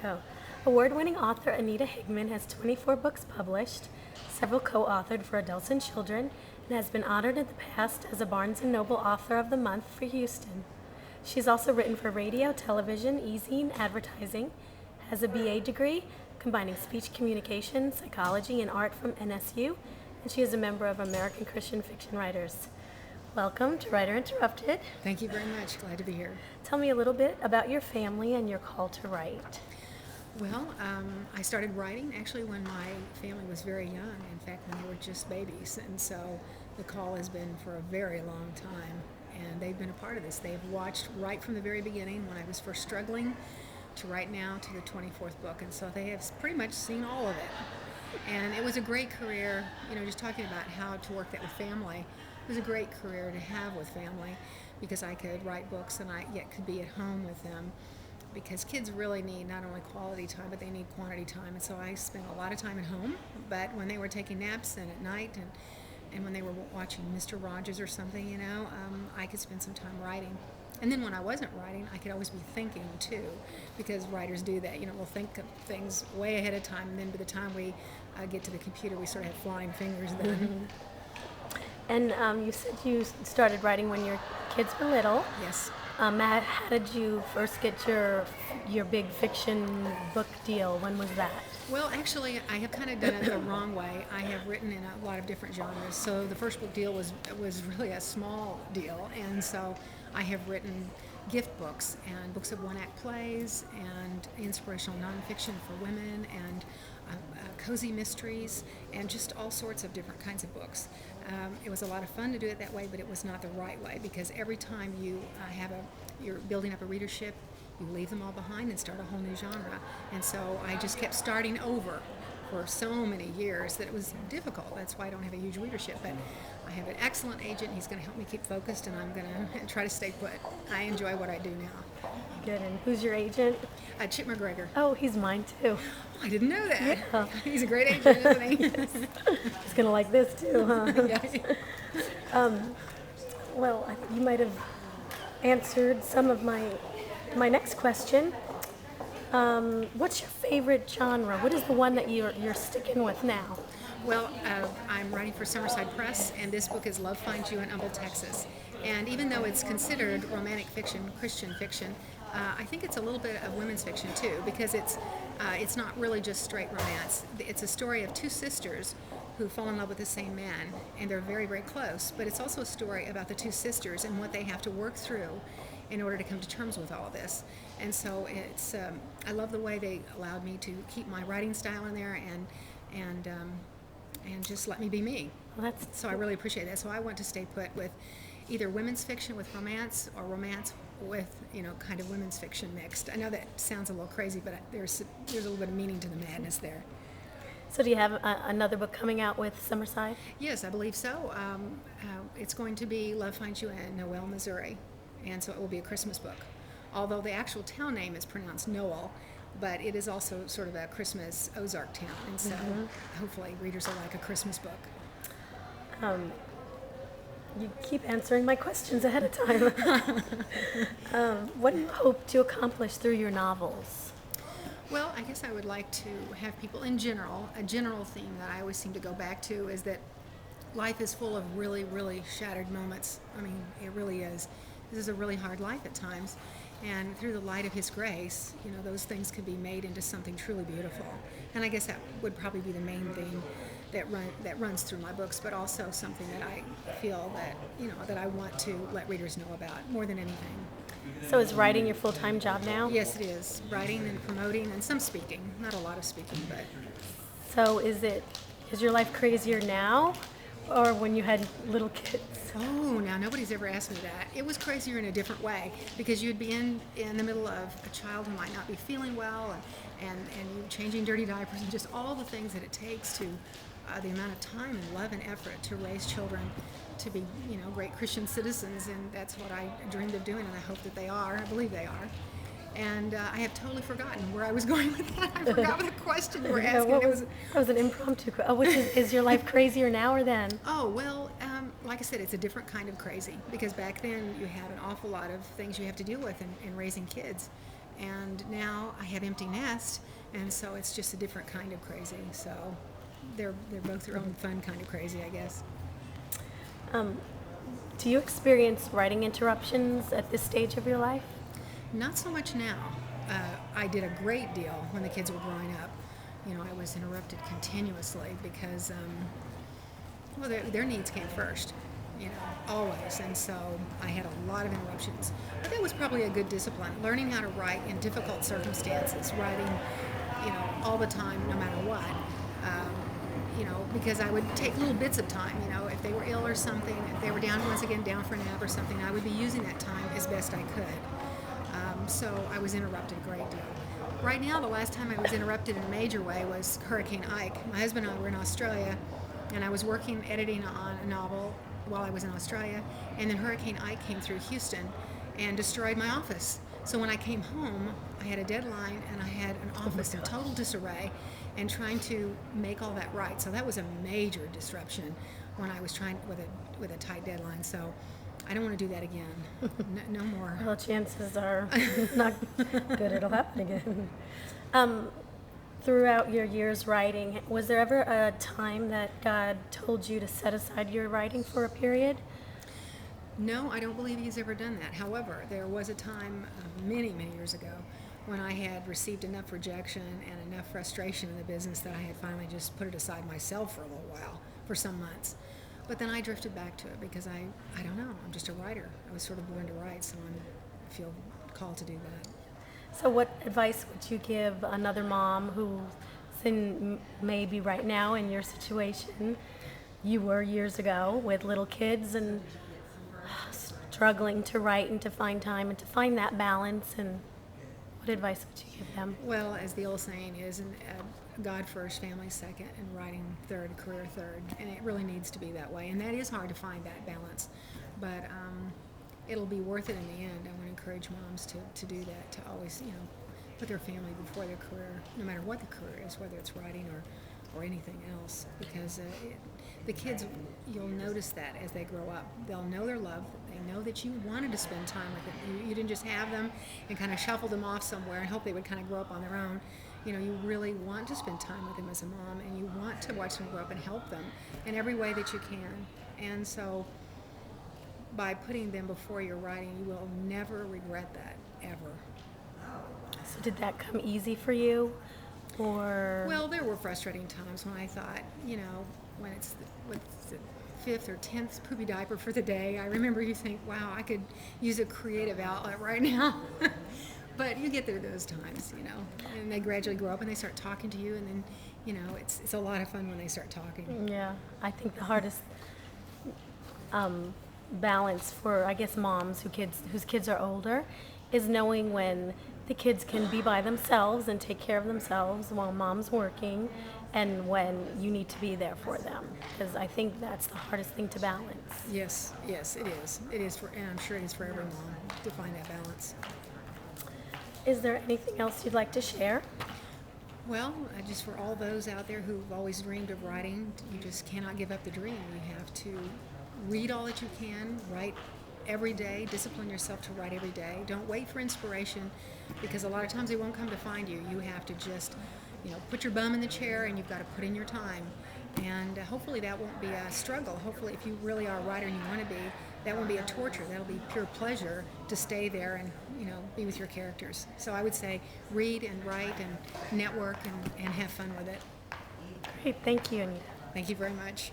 Expo. Award-winning author Anita Higman has 24 books published, several co-authored for adults and children, and has been honored in the past as a Barnes & Noble Author of the Month for Houston. She's also written for radio, television, e-zine, advertising, has a BA degree combining speech communication, psychology, and art from NSU, and she is a member of American Christian Fiction Writers. Welcome to Writer Interrupted. Thank you very much. Glad to be here. Tell me a little bit about your family and your call to write. Well, I started writing actually when my family was very young. In fact, when they were just babies. And so the call has been for a very long time. And they've been a part of this. They've watched right from the very beginning when I was first struggling to right now to the 24th book. And so they have pretty much seen all of it. And it was a great career, just talking about how to work that with family. It was a great career to have with family because I could write books and I yet could be at home with them because kids really need not only quality time, but they need quantity time. And so I spent a lot of time at home, but when they were taking naps and at night and when they were watching Mr. Rogers or something, I could spend some time writing. And then when I wasn't writing, I could always be thinking too, because writers do that. We'll think of things way ahead of time, and then by the time we get to the computer, we sort of have flying fingers then. Mm-hmm. And you said you started writing when your kids were little. Yes. How did you first get your big fiction book deal? When was that? Well, actually, I have kind of done it the wrong way. I have written in a lot of different genres. So the first book deal was really a small deal, and so I have written gift books and books of one-act plays and inspirational nonfiction for women and cozy mysteries and just all sorts of different kinds of books. It was a lot of fun to do it that way, but it was not the right way because every time you're building up a readership, you leave them all behind and start a whole new genre. And so I just kept starting over for so many years that it was difficult. That's why I don't have a huge readership. But I have an excellent agent. He's going to help me keep focused, and I'm going to try to stay put. I enjoy what I do now. Good. And who's your agent? Chip McGregor. Oh, he's mine too. Oh, I didn't know that. Yeah. He's a great agent, isn't he? Yes. He's going to like this too, huh? Yes. Well, I think you might have answered some of my next question. What's your favorite genre? What is the one that you're sticking with now? Well, I'm writing for Summerside Press, and this book is Love Finds You in Humble, Texas. And even though it's considered romantic fiction, Christian fiction, I think it's a little bit of women's fiction too, because it's not really just straight romance. It's a story of two sisters who fall in love with the same man, and they're very, very close. But it's also a story about the two sisters and what they have to work through in order to come to terms with all of this. And so it's I love the way they allowed me to keep my writing style in there and just let me be me. Well, so I really appreciate that. So I want to stay put with either women's fiction with romance or romance with kind of women's fiction mixed. I know that sounds a little crazy, but there's a little bit of meaning to the madness there. So do you have another book coming out with Summerside? Yes, I believe so. It's going to be Love Finds You in Noel, Missouri, and so it will be a Christmas book. Although the actual town name is pronounced Noel, but it is also sort of a Christmas Ozark town, and so hopefully readers will like a Christmas book. You keep answering my questions ahead of time. What do you hope to accomplish through your novels? Well, I guess I would like to have people in general, a general theme that I always seem to go back to is that life is full of really, really shattered moments. I mean, it really is. This is a really hard life at times. And through the light of His grace, those things can be made into something truly beautiful. And I guess that would probably be the main theme that runs through my books, but also something that I feel that, that I want to let readers know about more than anything. So is writing your full-time job now? Yes, it is. Writing and promoting and some speaking. Not a lot of speaking, but... So is your life crazier now or when you had little kids? Oh, now nobody's ever asked me that. It was crazier in a different way because you'd be in the middle of a child who might not be feeling well and you changing dirty diapers and just all the things that it takes to the amount of time and love and effort to raise children to be, great Christian citizens, and that's what I dreamed of doing, and I hope that they are. I believe they are. And I have totally forgotten where I was going with that. I forgot what the question you were asking. That was an impromptu question. Which is your life crazier now or then? Oh, well, like I said, it's a different kind of crazy because back then you had an awful lot of things you have to deal with in raising kids. And now I have empty nest, and so it's just a different kind of crazy. So they're both their own fun kind of crazy, I guess. Do you experience writing interruptions at this stage of your life? Not so much now. I did a great deal when the kids were growing up. You know, I was interrupted continuously because, well, their needs came first, you know, always. And so I had a lot of interruptions. But that was probably a good discipline. Learning how to write in difficult circumstances, writing, you know, all the time, no matter what. You know, because I would take little bits of time, you know, if they were ill or something, if they were down once again, down for a nap or something, I would be using that time as best I could. So I was interrupted a great deal. Right now, the last time I was interrupted in a major way was Hurricane Ike. My husband and I were in Australia, and I was working, editing on a novel while I was in Australia, and then Hurricane Ike came through Houston and destroyed my office. So when I came home, I had a deadline, and I had an office in total disarray, and trying to make all that right. So that was a major disruption when I was trying with a tight deadline. So I don't want to do that again. No more. Well, chances are not good it'll happen again. Throughout your years writing, was there ever a time that God told you to set aside your writing for a period? No, I don't believe he's ever done that. However, there was a time many, many years ago when I had received enough rejection and enough frustration in the business that I had finally just put it aside myself for a little while, for some months. But then I drifted back to it because I don't know, I'm just a writer. I was sort of born to write, so I feel called to do that. So what advice would you give another mom who's in maybe right now in your situation you were years ago with little kids and struggling to write and to find time and to find that balance, and what advice would you give them? Well, as the old saying is, God first, family second, and writing third, career third. And it really needs to be that way. And that is hard to find that balance. But it'll be worth it in the end. I want to encourage moms to do that, to always, you know, put their family before their career, no matter what the career is, whether it's writing or anything else. Because the kids, you'll notice that as they grow up. They'll know their love. They know that you wanted to spend time with them. You didn't just have them and kind of shuffle them off somewhere and hope they would kind of grow up on their own. You know, you really want to spend time with them as a mom, and you want to watch them grow up and help them in every way that you can. And so by putting them before your writing, you will never regret that, ever. So did that come easy for you? Or Well, there were frustrating times when I thought, you know, when it's the 5th or 10th poopy diaper for the day, I remember you think, wow, I could use a creative outlet right now. But you get through those times, you know, and they gradually grow up and they start talking to you, and then, you know, it's a lot of fun when they start talking. yeah, I think the hardest balance for, I guess, moms whose kids are older is knowing when the kids can be by themselves and take care of themselves while mom's working, and when you need to be there for them, because I think that's the hardest thing to balance. Yes, it is. It is and I'm sure it is for every mom to find that balance. Is there anything else you'd like to share? Well, just for all those out there who've always dreamed of writing, you just cannot give up the dream. You have to read all that you can, write every day, discipline yourself to write every day. Don't wait for inspiration, because a lot of times it won't come to find you. You have to just, you know, put your bum in the chair, and you've got to put in your time. And hopefully that won't be a struggle. Hopefully, if you really are a writer and you want to be, that won't be a torture. That'll be pure pleasure to stay there and, you know, be with your characters. So I would say read and write and network and have fun with it. Great, thank you, Anita. Thank you very much.